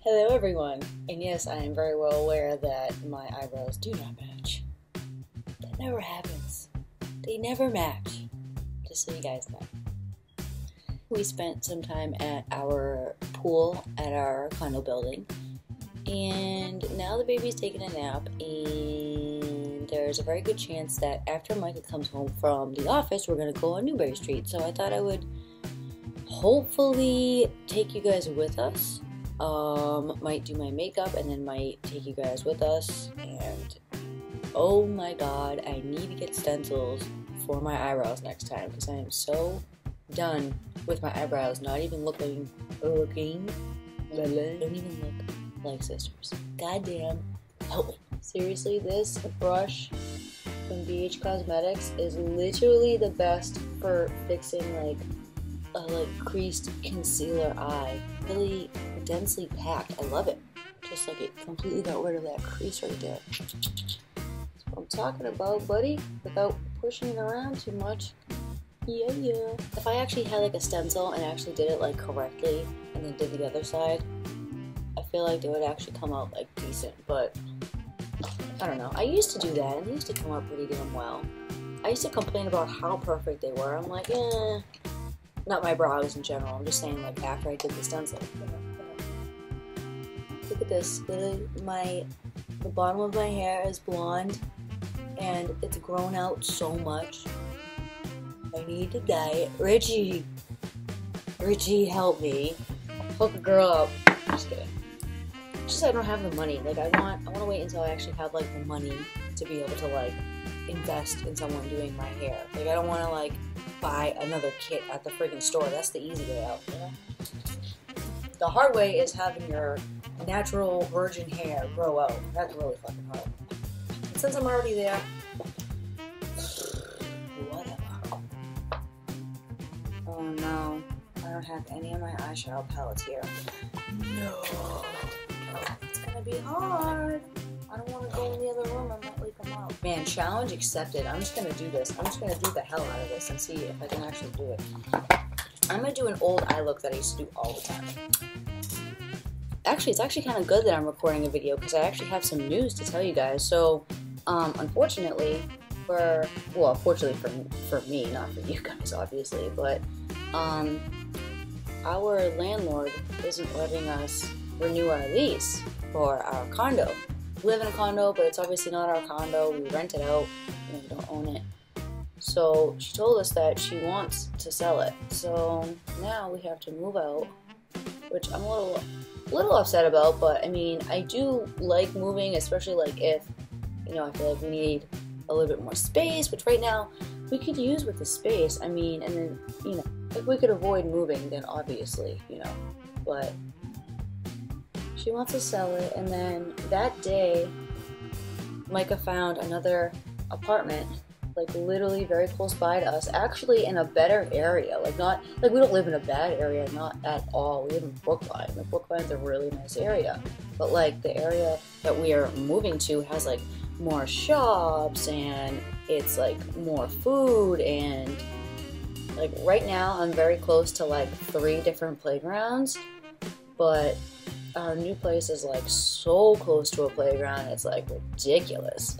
Hello everyone, and yes, I am very well aware that my eyebrows do not match. That never happens. They never match, just so you guys know. We spent some time at our pool at our condo building, and now the baby's taking a nap, and there's a very good chance that after Micah comes home from the office, we're going to go on Newberry Street. So I thought I would hopefully take you guys with us. Might do my makeup and then might take you guys with us. And oh my god, I need to get stencils for my eyebrows next time because I am so done with my eyebrows. Not even looking, don't even look like sisters. Goddamn, help me. Seriously, this brush from BH Cosmetics is literally the best for fixing like a creased concealer eye. Really densely packed. I love it. Just like it completely got rid of that crease right there. That's what I'm talking about, buddy. Without pushing it around too much. Yeah. If I actually had like a stencil and actually did it like correctly and then did the other side, I feel like they would actually come out like decent, but I don't know. I used to do that and they used to come out pretty damn well. I used to complain about how perfect they were. I'm like, not my brows in general. I'm just saying like after I did the stencil. Look at this. The bottom of my hair is blonde and it's grown out so much. I need to dye it. Richie, help me. Hook a girl up. Just kidding. Just I don't have the money. Like I want to wait until I actually have like the money to be able to like invest in someone doing my hair. Like I don't want to like buy another kit at the friggin' store. That's the easy way out, you know? The hard way is having your natural virgin hair grow out. That's really fucking hard. And since I'm already there, whatever. Oh no, I don't have any of my eyeshadow palettes here. No. It's gonna be hard. I don't want to go in the other room and not leave them out. Man, challenge accepted. I'm just gonna do this. I'm just gonna do the hell out of this and see if I can actually do it. I'm gonna do an old eye look that I used to do all the time. Actually, it's actually kind of good that I'm recording a video because I actually have some news to tell you guys. So, unfortunately, fortunately for me, not for you guys, obviously, but our landlord isn't letting us renew our lease for our condo. We live in a condo, but it's obviously not our condo. We rent it out, and we don't own it. So she told us that she wants to sell it. So now we have to move out, which I'm a little upset about. But I mean, I do like moving, especially like if, you know, I feel like we need a little bit more space, which right now we could use with the space. I mean, and then, you know, if we could avoid moving, then obviously, you know, but she wants to sell it. And then that day, Micah found another apartment, like literally very close by to us, actually in a better area. Like not, like we don't live in a bad area, not at all. We live in Brookline. Like Brookline's a really nice area. But like the area that we are moving to has like more shops and it's like more food, and like right now I'm very close to like 3 different playgrounds, but our new place is like so close to a playground, it's like ridiculous.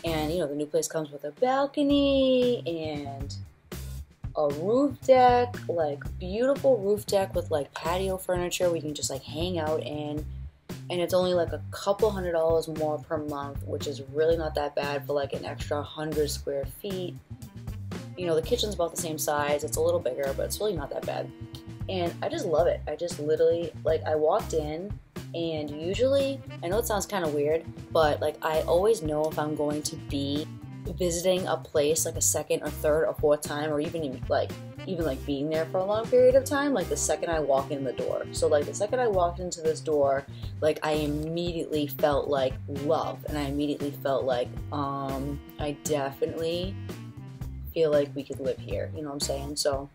And you know, the new place comes with a balcony and a roof deck, like beautiful roof deck with like patio furniture we can just like hang out in. And it's only like a couple $100 more per month, which is really not that bad for like an extra 100 square feet. You know, the kitchen's about the same size. It's a little bigger, but it's really not that bad. And I just love it. I just literally, like, I walked in, and usually, I know it sounds kind of weird, but like I always know if I'm going to be visiting a place like a second or third or fourth time, or even like being there for a long period of time, like the second I walk in the door. So like the second I walked into this door, like I immediately felt like love, and I immediately felt like I definitely feel like we could live here, you know what I'm saying? So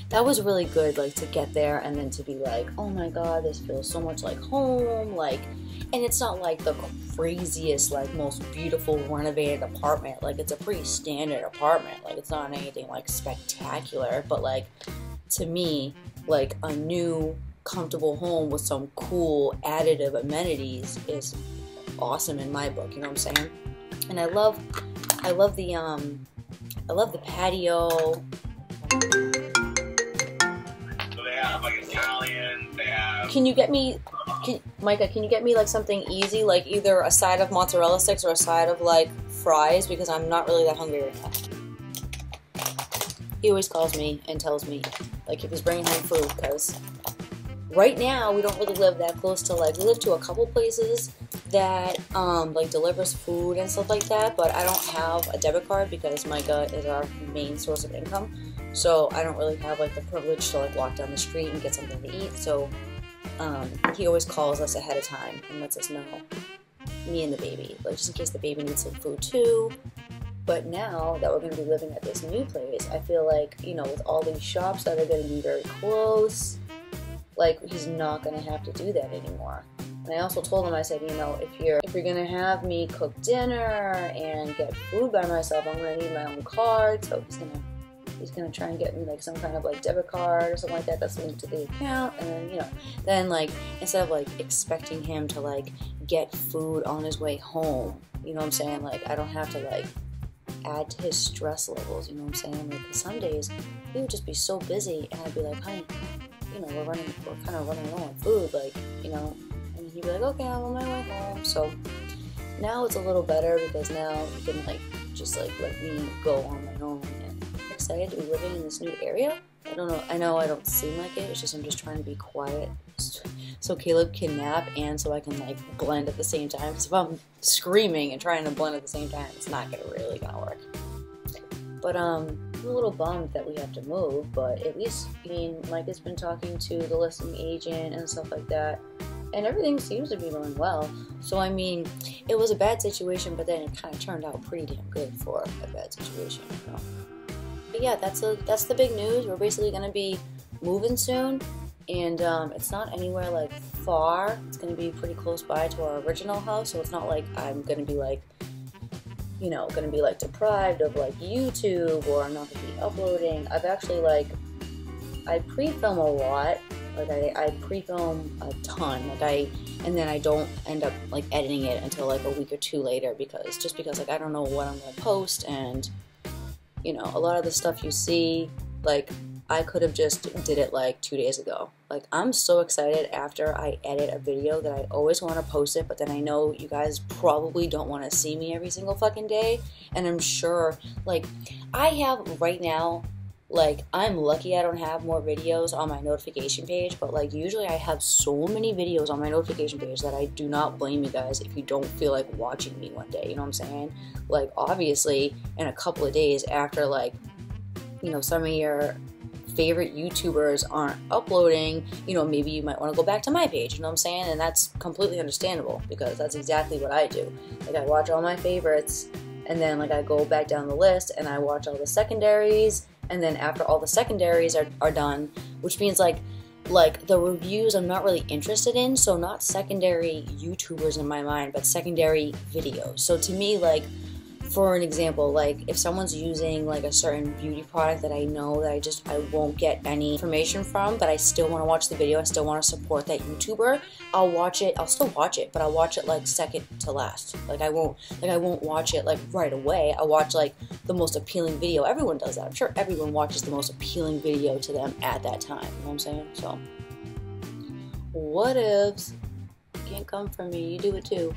that was really good, like to get there and then to be like, oh my god, this feels so much like home, like, and it's not like the craziest, like most beautiful renovated apartment. Like it's a pretty standard apartment. Like it's not anything like spectacular, but like to me, like a new comfortable home with some cool additive amenities is awesome in my book, you know what I'm saying? And I love the patio. So they have like Italian, they have... Micah, can you get me like something easy, like either a side of mozzarella sticks or a side of like fries, because I'm not really that hungry right now. He always calls me and tells me like if he's bringing home food, because right now we don't really live that close to, like, we live to a couple places that like delivers food and stuff like that, but I don't have a debit card because Micah is our main source of income, so I don't really have like the privilege to like walk down the street and get something to eat. So he always calls us ahead of time and lets us know, me and the baby, like just in case the baby needs some food too. But now that we're going to be living at this new place, I feel like, you know, with all these shops that are going to be very close, like he's not going to have to do that anymore. And I also told him, I said, you know, if you're going to have me cook dinner and get food by myself, I'm going to need my own card. So he's gonna try and get me like some kind of like debit card or something like that that's linked to the account. And then, you know, then like instead of like expecting him to like get food on his way home, you know what I'm saying? Like I don't have to like add to his stress levels, you know what I'm saying? Like, 'cause some days he would just be so busy and I'd be like, honey, you know, we're kind of running low on food, like, you know, and he'd be like, okay, I'm on my way home. So now it's a little better because now he can like just like let me go on my own. And I'm excited to be living in this new area. I don't know, I know I don't seem like it, it's just I'm just trying to be quiet so Caleb can nap and so I can like blend at the same time, because if I'm screaming and trying to blend at the same time, it's not really gonna work. But I'm a little bummed that we have to move, but at least, I mean, Mike has been talking to the listing agent and stuff like that, and everything seems to be going well. So I mean, it was a bad situation, but then it kind of turned out pretty damn good for a bad situation, you know? But yeah, that's the big news. We're basically gonna be moving soon, and it's not anywhere like far. It's gonna be pretty close by to our original house, so it's not like I'm gonna be like, you know, gonna be like deprived of like YouTube, or I'm not gonna be uploading. I've actually like, I pre-film a lot. Like I pre-film a ton. Like and then I don't end up like editing it until like a week or two later, because like I don't know what I'm gonna post. And you know, a lot of the stuff you see, like I could have just did it like 2 days ago. Like I'm so excited after I edit a video that I always want to post it, but then I know you guys probably don't want to see me every single fucking day. And I'm sure, like, I have right now, like, I'm lucky I don't have more videos on my notification page, but like usually I have so many videos on my notification page that I do not blame you guys if you don't feel like watching me one day, you know what I'm saying? Like obviously in a couple of days after, like, you know, some of your favorite YouTubers aren't uploading, you know, maybe you might want to go back to my page, you know what I'm saying? And that's completely understandable, because that's exactly what I do. Like I watch all my favorites, and then like I go back down the list and I watch all the secondaries, and then after all the secondaries are done, which means like the reviews I'm not really interested in, so not secondary YouTubers in my mind, but secondary videos. So to me, like, for an example, like if someone's using like a certain beauty product that I know that I won't get any information from, but I still want to watch the video, I still want to support that YouTuber, I'll watch it. I'll still watch it, but I'll watch it like second to last. Like I won't watch it like right away. I'll watch like the most appealing video. Everyone does that. I'm sure everyone watches the most appealing video to them at that time. You know what I'm saying? So what ifs? Can't come from me. You do it too.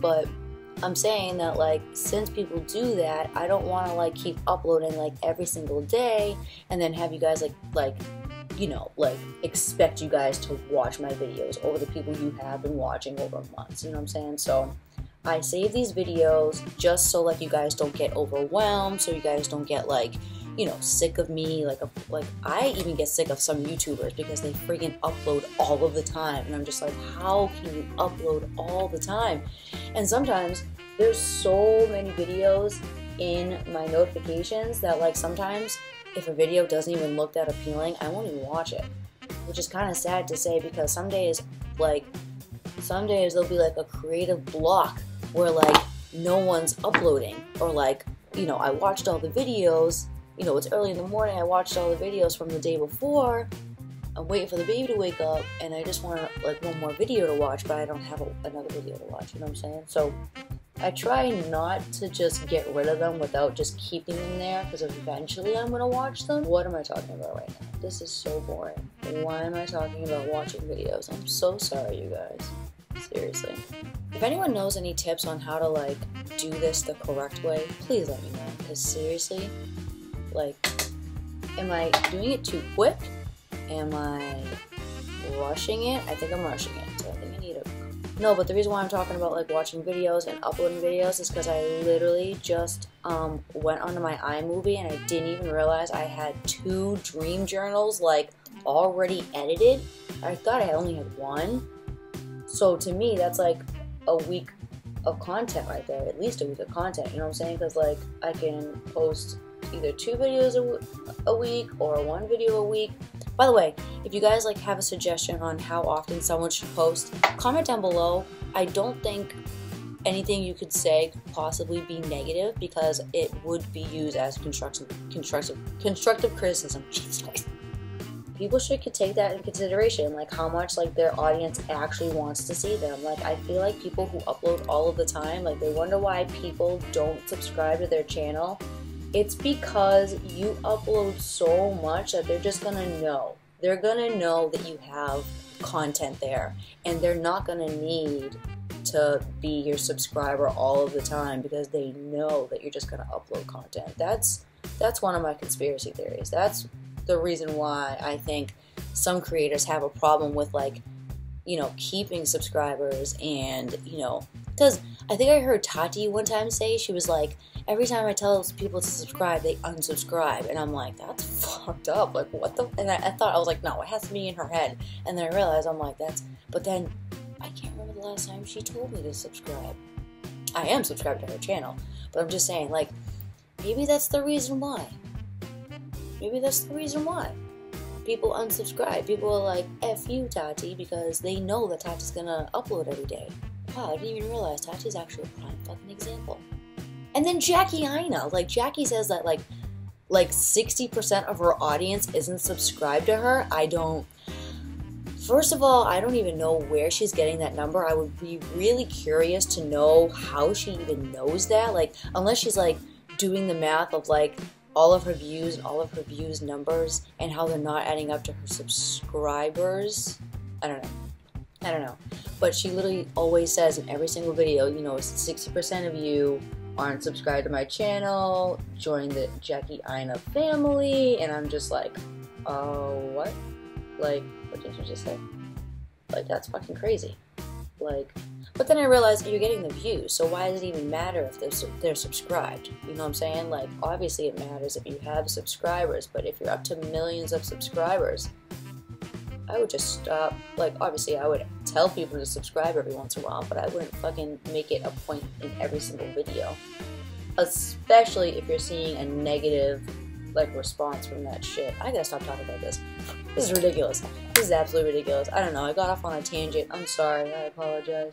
But I'm saying that, like, since people do that, I don't want to like keep uploading like every single day and then have you guys like you know, like expect you guys to watch my videos over the people you have been watching over months, you know what I'm saying? So I save these videos just so like you guys don't get overwhelmed, so you guys don't get like, you know, sick of me. Like I even get sick of some YouTubers because they freaking upload all of the time, and I'm just like, how can you upload all the time? And sometimes there's so many videos in my notifications that like sometimes if a video doesn't even look that appealing, I won't even watch it, which is kind of sad to say, because some days there'll be like a creative block where like no one's uploading, or like, you know, I watched all the videos, you know, it's early in the morning, I watched all the videos from the day before, I'm waiting for the baby to wake up, and I just want like one more video to watch, but I don't have another video to watch, you know what I'm saying? So I try not to just get rid of them without just keeping them there, because eventually I'm going to watch them. What am I talking about right now? This is so boring. Why am I talking about watching videos? I'm so sorry, you guys. Seriously. If anyone knows any tips on how to like do this the correct way, please let me know, because seriously, like, am I doing it too quick? Am I rushing it? I think I'm rushing it, so I think I need to... No, but the reason why I'm talking about like watching videos and uploading videos is because I literally just went onto my iMovie and I didn't even realize I had 2 dream journals like already edited. I thought I only had 1. So to me, that's like a week of content right there, at least a week of content, you know what I'm saying? Because like I can post either 2 videos a week or 1 video a week. By the way, if you guys like have a suggestion on how often someone should post, comment down below. I don't think anything you could say could possibly be negative, because it would be used as constructive criticism. Jesus Christ. People should take that in consideration, like how much like their audience actually wants to see them. Like I feel like people who upload all of the time, like they wonder why people don't subscribe to their channel. It's because you upload so much that they're just gonna know. They're gonna know that you have content there, and they're not gonna need to be your subscriber all of the time because they know that you're just gonna upload content. That's one of my conspiracy theories. That's the reason why I think some creators have a problem with like, you know, keeping subscribers, and you know, because I think I heard Tati one time say, she was like, every time I tell people to subscribe, they unsubscribe. And I'm like, that's fucked up. Like, what the? And I thought, I was like, no, it has to be in her head. And then I realized, I'm like, but then I can't remember the last time she told me to subscribe. I am subscribed to her channel. But I'm just saying, like, maybe that's the reason why. Maybe that's the reason why people unsubscribe. People are like, F you, Tati, because they know that Tati's gonna upload every day. Wow, I didn't even realize Tati's actually a prime fucking example. And then Jackie Ina, like Jackie says that like 60% of her audience isn't subscribed to her. First of all, I don't even know where she's getting that number. I would be really curious to know how she even knows that. Like, unless she's like doing the math of like all of her views and all of her views numbers and how they're not adding up to her subscribers. I don't know. But she literally always says in every single video, you know, 60% of you aren't subscribed to my channel, join the Jackie Ina family, and I'm just like, what? Like, what did you just say? Like, that's fucking crazy. Like, but then I realized you're getting the views, so why does it even matter if they're subscribed? You know what I'm saying? Like, obviously it matters if you have subscribers, but if you're up to millions of subscribers, I would just stop. Like, obviously I would tell people to subscribe every once in a while, but I wouldn't fucking make it a point in every single video. Especially if you're seeing a negative, like, response from that shit. I gotta stop talking about this. This is ridiculous. This is absolutely ridiculous. I don't know, I got off on a tangent. I'm sorry, I apologize.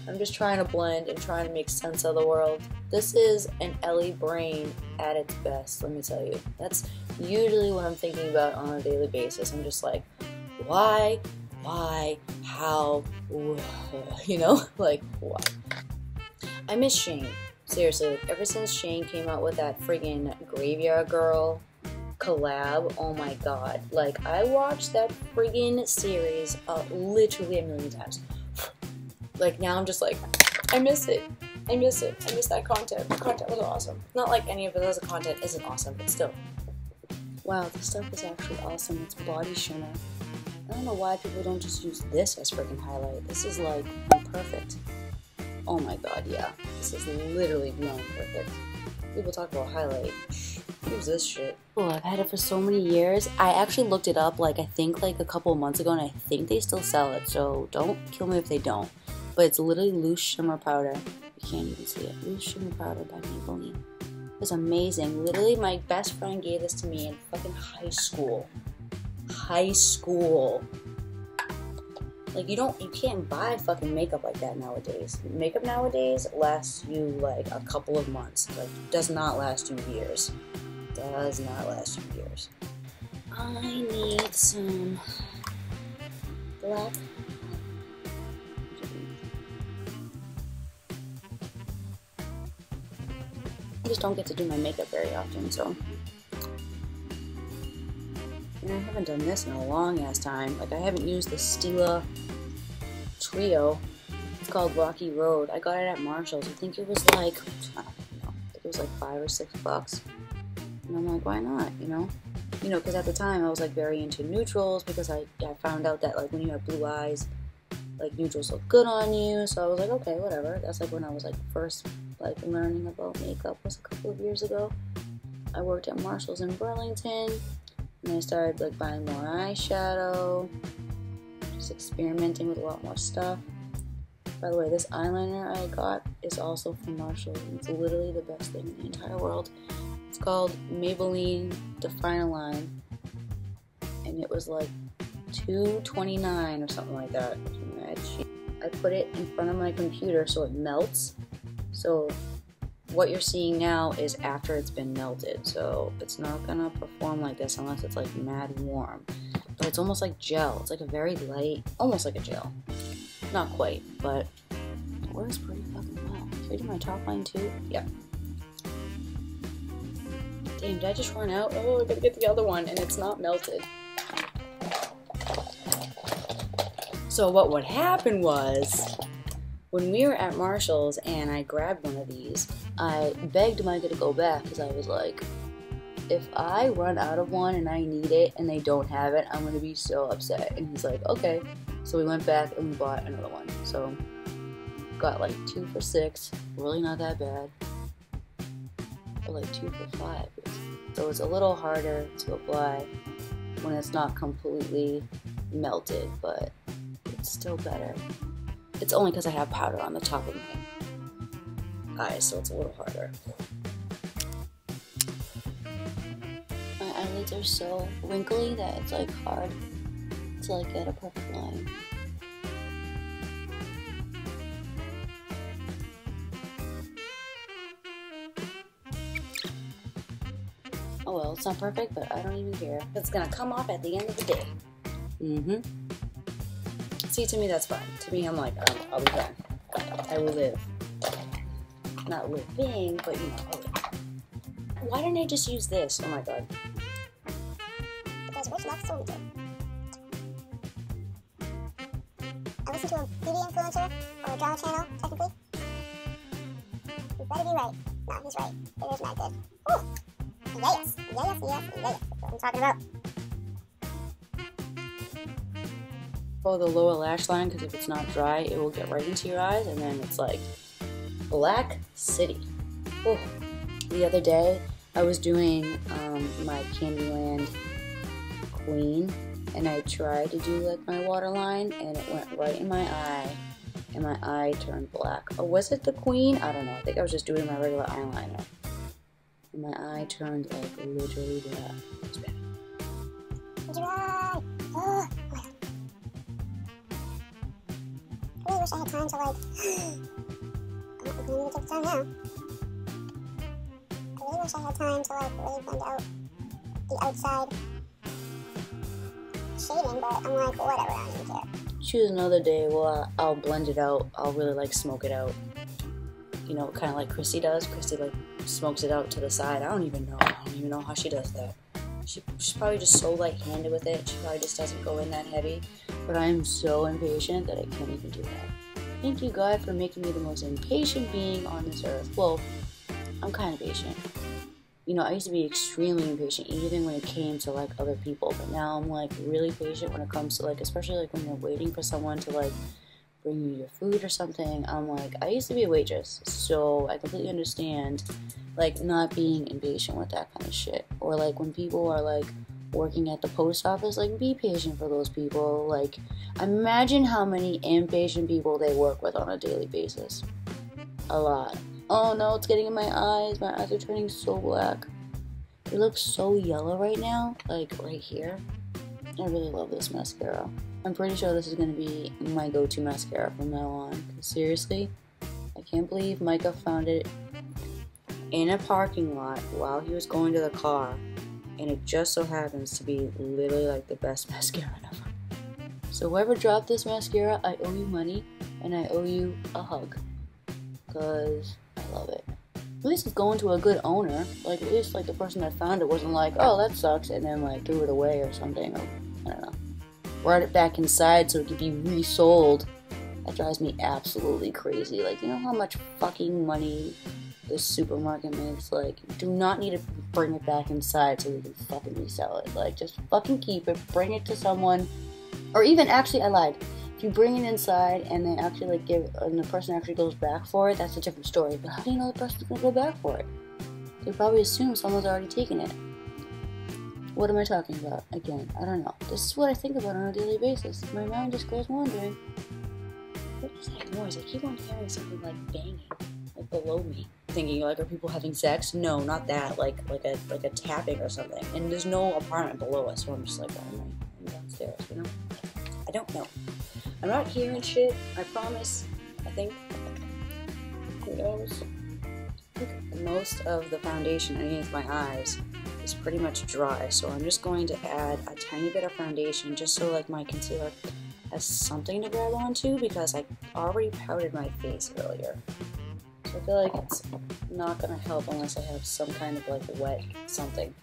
I'm just trying to blend and trying to make sense of the world. This is an Ellie brain at its best, let me tell you. That's usually what I'm thinking about on a daily basis. I'm just like, why, how, you know? Like, why? I miss Shane. Seriously, like, ever since Shane came out with that friggin' Graveyard Girl collab, oh my god. Like, I watched that friggin' series literally a million times. Like, now I'm just like, I miss it. I miss that content. The content was awesome. Not like any of it as a content isn't awesome, but still. Wow, this stuff is actually awesome. It's body shimmer. I don't know why people don't just use this as freaking highlight. This is like perfect. Oh my god, yeah. This is literally beyond perfect. People talk about highlight. Use this shit. Oh, I've had it for so many years. I actually looked it up, like, I think like a couple of months ago, and I think they still sell it, so don't kill me if they don't. But it's literally loose shimmer powder. You can't even see it. Loose shimmer powder by Maybelline. It's amazing. Literally, my best friend gave this to me in fucking high school. High school. Like, you can't buy fucking makeup like that nowadays. Makeup nowadays lasts you like a couple of months. Like, does not last you years. Does not last you years. I need some black. I just don't get to do my makeup very often, so. And I haven't done this in a long ass time. Like, I haven't used the Stila Trio. It's called Rocky Road. I got it at Marshall's. I think it was like, I don't know, I think it was like $5 or $6. And I'm like, why not, you know? You know, because at the time I was like very into neutrals because I found out that like when you have blue eyes, like neutrals look good on you. So I was like, okay, whatever. That's like when I was like first like learning about makeup was a couple of years ago. I worked at Marshall's in Burlington and I started like buying more eyeshadow, just experimenting with a lot more stuff. By the way, this eyeliner I got is also from Marshall. It's literally the best thing in the entire world. It's called Maybelline Define Line, and it was like $2.29 or something like that. I put it in front of my computer so it melts. So what you're seeing now is after it's been melted. So it's not gonna perform like this unless it's like mad warm. But it's almost like gel. It's like a very light, almost like a gel. Not quite, but it works pretty fucking well. Should I do my top line too? Yeah. Damn, did I just run out? Oh, I gotta get the other one, and it's not melted. So what would happen was, when we were at Marshall's and I grabbed one of these, I begged Micah to go back because I was like, if I run out of one and I need it and they don't have it, I'm gonna be so upset. And he's like, okay. So we went back and we bought another one. So got like 2 for $6, really not that bad. Or like 2 for $5. So it's a little harder to apply when it's not completely melted, but it's still better. It's only because I have powder on the top of my eyes, so it's a little harder. My eyelids are so wrinkly that it's like hard to like get a perfect line. Oh well, it's not perfect, but I don't even care. It's gonna come off at the end of the day. See, to me, that's fine. To me, I'm like, I'll be done. I will live. Not living, but you know, I'll live. Why didn't I just use this? Oh my god. Because which love so good. I listen to a beauty influencer or a drama channel, technically. You better be right. No, he's right. It is not good. Ooh. Yes. That's what I'm talking about. Oh, the lower lash line, because if it's not dry, it will get right into your eyes, and then it's like Black City. Oh, the other day I was doing my Candyland Queen, and I tried to do like my waterline, and it went right in my eye, and my eye turned black. Or was it the Queen? I don't know. I think I was just doing my regular eyeliner, and my eye turned like literally black. It was bad. Dry. Oh. I really wish I had time to like. I'm gonna take the time now. I really wish I had time to like really blend out the outside shading, but I'm like, whatever, I don't even care. Choose another day. Well, I'll blend it out. I'll really like smoke it out. You know, kind of like Chrissy does. Chrissy like smokes it out to the side. I don't even know how she does that. She's probably just so light-handed with it. She probably just doesn't go in that heavy. But I am so impatient that I can't even do that. Thank you, God, for making me the most impatient being on this earth. Well, I'm kind of patient. You know, I used to be extremely impatient, even when it came to, like, other people. But now I'm, like, really patient when it comes to, like, especially, like, when you're waiting for someone to, like, bring you your food or something. I'm, like, I used to be a waitress, so I completely understand, like, not being impatient with that kind of shit. Or, like, when people are, like, working at the post office, like, be patient for those people. Like, imagine how many impatient people they work with on a daily basis. A lot. Oh no, it's getting in my eyes. My eyes are turning so black. They look so yellow right now, like right here. I really love this mascara. I'm pretty sure this is going to be my go-to mascara from now on. Seriously, I can't believe Micah found it in a parking lot while he was going to the car. and it just so happens to be literally like the best mascara ever. So whoever dropped this mascara, I owe you money, and I owe you a hug, because I love it. At least it's going to a good owner. Like, at least like the person that found it wasn't like, oh, that sucks, and then like threw it away or something, or I don't know. Brought it back inside so it could be resold. That drives me absolutely crazy. Like, you know how much fucking money the supermarket makes? Like, you do not need to bring it back inside so you can fucking resell it. Like, just fucking keep it, bring it to someone, or even, actually, I lied. If you bring it inside and they actually like and the person actually goes back for it, that's a different story. But how do you know the person's gonna go back for it? They probably assume someone's already taken it. What am I talking about? Again, I don't know. This is what I think about on a daily basis. My mind just goes wandering. What is that noise? I keep on hearing something like banging, like below me. Thinking like, are people having sex? No, not that. Like a tapping or something. And there's no apartment below us, so I'm just like, oh, I'm downstairs, you know? I don't know. I'm not hearing shit. I promise. I think. Who knows? Most of the foundation underneath my eyes is pretty much dry, so I'm just going to add a tiny bit of foundation just so like my concealer has something to grab onto, because I already powdered my face earlier. So I feel like it's not gonna help unless I have some kind of like wet something.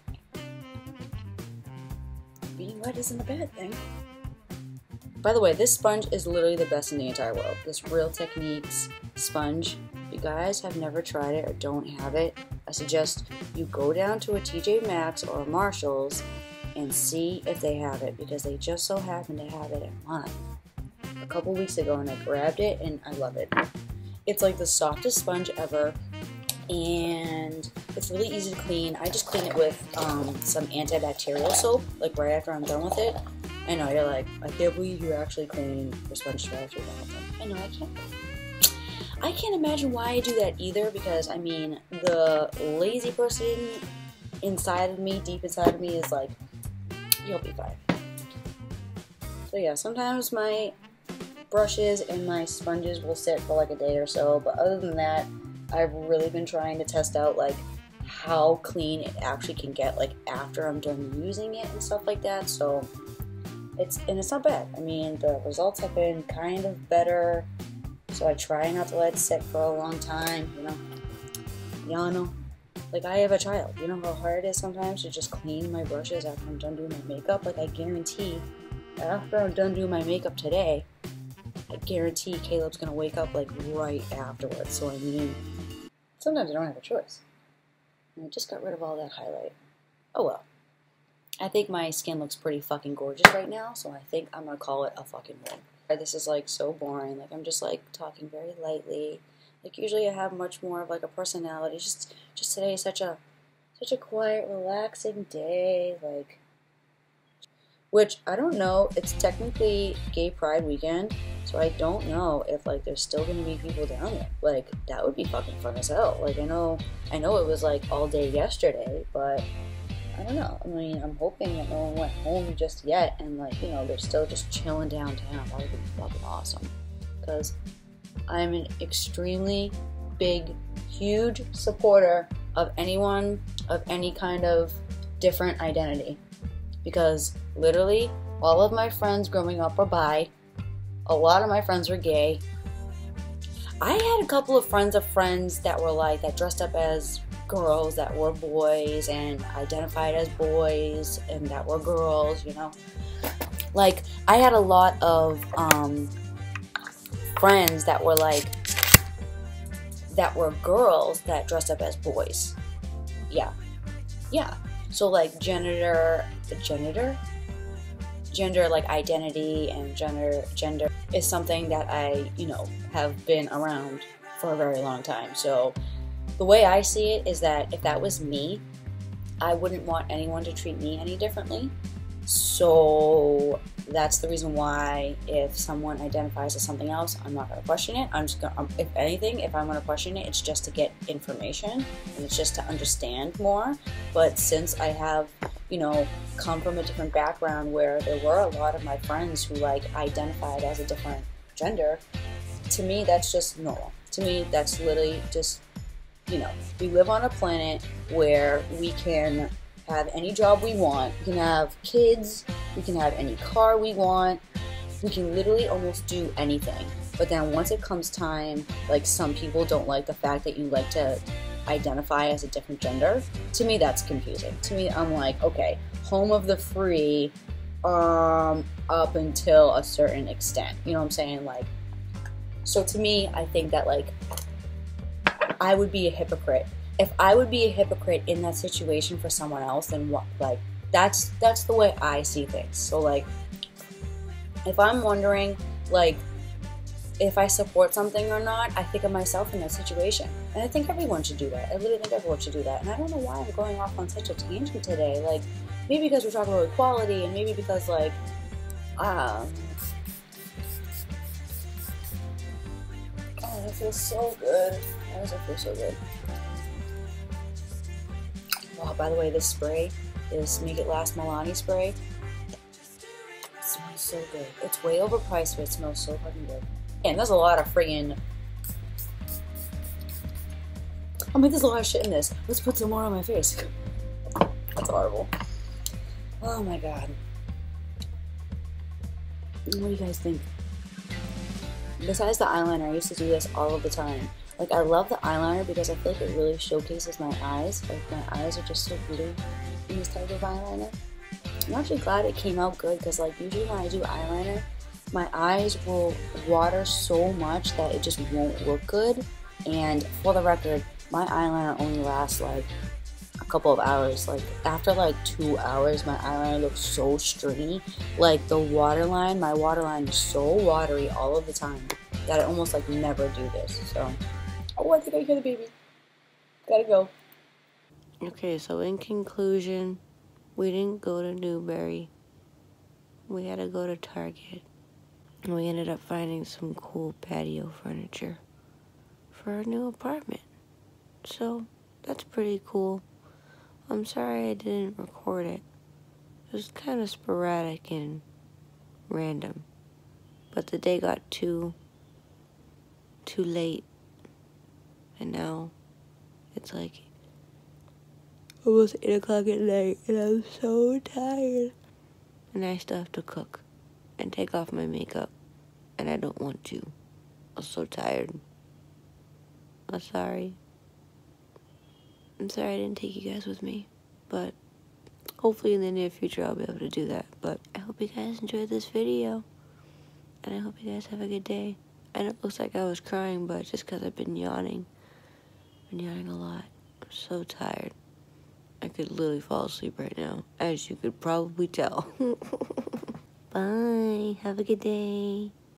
Being wet isn't a bad thing. By the way, this sponge is literally the best in the entire world. This Real Techniques sponge. If you guys have never tried it or don't have it, I suggest you go down to a TJ Maxx or a Marshall's and see if they have it, because they just so happen to have it at mine a couple weeks ago, and I grabbed it and I love it. It's like the softest sponge ever, and it's really easy to clean. I just clean it with some antibacterial soap, like right after I'm done with it. I know, you're like, I can't believe you're actually cleaning your sponge after you're done with it. I know, I can't imagine why I do that either, because I mean, the lazy person inside of me, deep inside of me, is like, you'll be fine. So yeah, sometimes my brushes and my sponges will sit for like a day or so, but other than that, I've really been trying to test out like how clean it actually can get like after I'm done using it and stuff like that. So it's not bad. I mean, the results have been kind of better, so I try not to let it sit for a long time, you know. Y'all know, like, I have a child. You know how hard it is sometimes to just clean my brushes after I'm done doing my makeup? Like, I guarantee that after I'm done doing my makeup today, I guarantee Caleb's gonna wake up like right afterwards. So I mean, sometimes I don't have a choice. And I just got rid of all that highlight. Oh well. I think my skin looks pretty fucking gorgeous right now, so I think I'm gonna call it a fucking win. This is like so boring. Like, I'm just like talking very lightly. Like, usually I have much more of like a personality. Just today is such a quiet, relaxing day. Like, which I don't know. It's technically Gay Pride weekend, so I don't know if like there's still gonna be people down there. Like, that would be fucking fun as hell. Like, I know it was like all day yesterday, but I don't know. I mean, I'm hoping that no one went home just yet, and like, you know, they're still just chilling downtown. That would be fucking awesome. Because I'm an extremely big, huge supporter of anyone of any kind of different identity. Because literally, all of my friends growing up were bi. A lot of my friends were gay. I had a couple of friends that were like, that dressed up as girls that were boys and identified as boys and that were girls, you know. Like, I had a lot of friends that were like, that were girls that dressed up as boys. Yeah. So like gender like identity and gender is something that I, you know, have been around for a very long time. So the way I see it is that if that was me, I wouldn't want anyone to treat me any differently. So that's the reason why if someone identifies as something else, I'm not going to question it. I'm just going to, if anything, if I'm going to question it, it's just to get information and it's just to understand more. But since I have, you know, come from a different background where there were a lot of my friends who like identified as a different gender, to me that's just normal. To me that's literally just, you know, we live on a planet where we can have any job we want. We can have kids. We can have any car we want. We can literally almost do anything. But then once it comes time, like some people don't like the fact that you like to identify as a different gender. To me, that's confusing. To me, I'm like, okay, home of the free, up until a certain extent. You know what I'm saying? Like, so to me, I think that like, I would be a hypocrite. If I would be a hypocrite in that situation for someone else, then what? Like, that's the way I see things. So like, if I'm wondering, like, if I support something or not, I think of myself in that situation. And I think everyone should do that. I literally think everyone should do that. And I don't know why I'm going off on such a tangent today. Like, maybe because we're talking about equality, and maybe because, like, oh, that feels so good. Why does it feel so good? Wow, by the way, this spray is Make It Last Milani spray. It smells so good. It's way overpriced, but it smells so fucking good. And there's a lot of friggin'... I mean, there's a lot of shit in this. Let's put some more on my face. That's horrible. Oh my god. What do you guys think? Besides the eyeliner, I used to do this all of the time. Like, I love the eyeliner because I feel like it really showcases my eyes. Like, my eyes are just so blue in this type of eyeliner. I'm actually glad it came out good because, like, usually when I do eyeliner, my eyes will water so much that it just won't look good. And for the record, my eyeliner only lasts like a couple of hours. Like after like 2 hours, my eyeliner looks so stringy. Like the waterline, my waterline is so watery all of the time that I almost like never do this. So, oh, I think I hear the baby. Gotta go. Okay, so in conclusion, we didn't go to Newberry. We had to go to Target. And we ended up finding some cool patio furniture for our new apartment. So, that's pretty cool. I'm sorry I didn't record it. It was kind of sporadic and random. But the day got too late. And now it's like almost 8 o'clock at night and I'm so tired. And I still have to cook and take off my makeup, and I don't want to. I'm so tired. I'm sorry I didn't take you guys with me, but hopefully in the near future I'll be able to do that. But I hope you guys enjoyed this video, and I hope you guys have a good day. I know it looks like I was crying, but just because I've been yawning. I've been yawning a lot. I'm so tired. I could literally fall asleep right now, as you could probably tell. Bye. Have a good day.